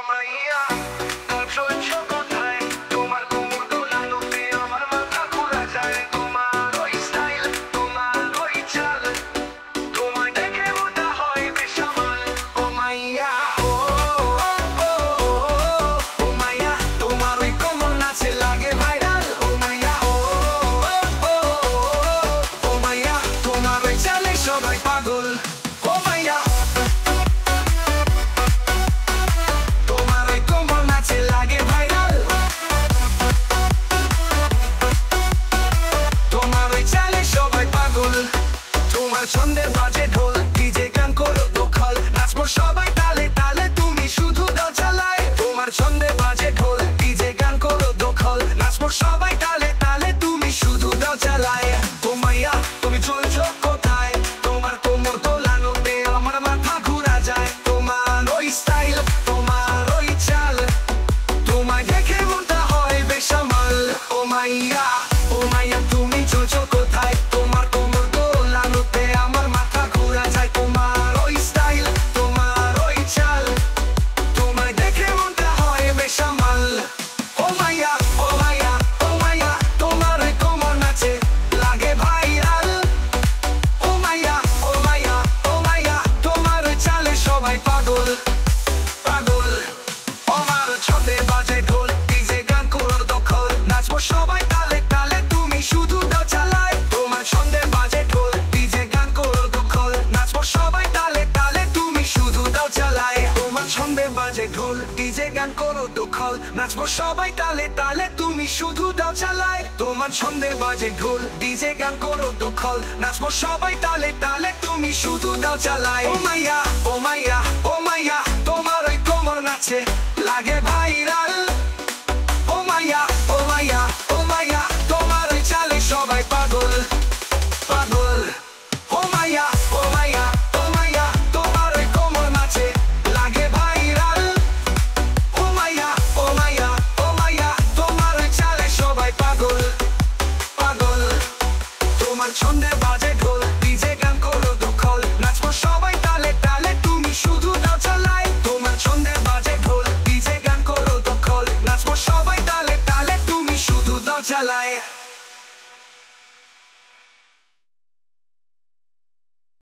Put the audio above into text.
মাইয়া তোর চলছ কোথায় তোমার কোমর দোলানোতে আমার মাথা ঘোরা যায় তোমার ওই স্টাইল তোমার ওই চাল তোমায় দেখে মনে হয় বেসামাল ও মাইয়া ও ও ও মাইয়া তোমার ওই কোমর নাচে লাগে ভাইরাল ও মাইয়া ও ও ও মাইয়া তোমার ওই চালে সবাই পাগল ও মাইয়া ছন্দে বাজে ঢোল ডিজে গান করো দোখল নাচবো সবাই তালে তালে তুমি শুধু দাও চালায় তোমার ছন্দে বাজে ঢোল ডিজে গান করো দোখল নাচবো সবাই তালে তালে তুমি শুধু দাও চালায় ও মাইয়া তুমি চলছো কোথায় তোমার কোমর দোলানোতে আমার মাথা ঘোরা যায় তোমার ওই স্টাইল তোমার ওই চাল তোমায় দেখে মনটা হয় বেসামাল ও মাইয়া তুমি চলছো কোথায় তোমার কোমর দোলানোতে আমার মাথা ঘোরা যায় তোমার ওই স্টাইল তোমার ওই চাল তোমায় দেখে মনটা হয় বেসামাল ও মাইয়া ও মাইয়া ও মাইয়া তোমার ওই কোমর নাচে লাগে ভাইরাল ও মাইয়া ও মাইয়া ও মাইয়া তোমার ওই চালে সবাই পাগল পাগল আমার ছন্দে বাজে ঢোল ডিজে গান করো দখল নাচবো সবাই তালে তালে তুমি শুধু দাও চালায় তোমার ছন্দে বাজে ঢোল ডিজে গান করো দখল নাচবো সবাই তালে তালে তুমি শুধু দাও চালায় তোমার ছন্দে বাজে ঢোল ডিজে গান করো দখল নাচবো সবাই তালে তালে তুমি শুধু দাও চালায় তোমার ছন্দে বাজে ঢোল ডিজে গান করো দখল নাচবো সবাই তালে তালে তুমি শুধু দাও চালায় ও মাইয়া ও মাইয়া ও মাইয়া তোমার ওই কোমর নাচে লাগে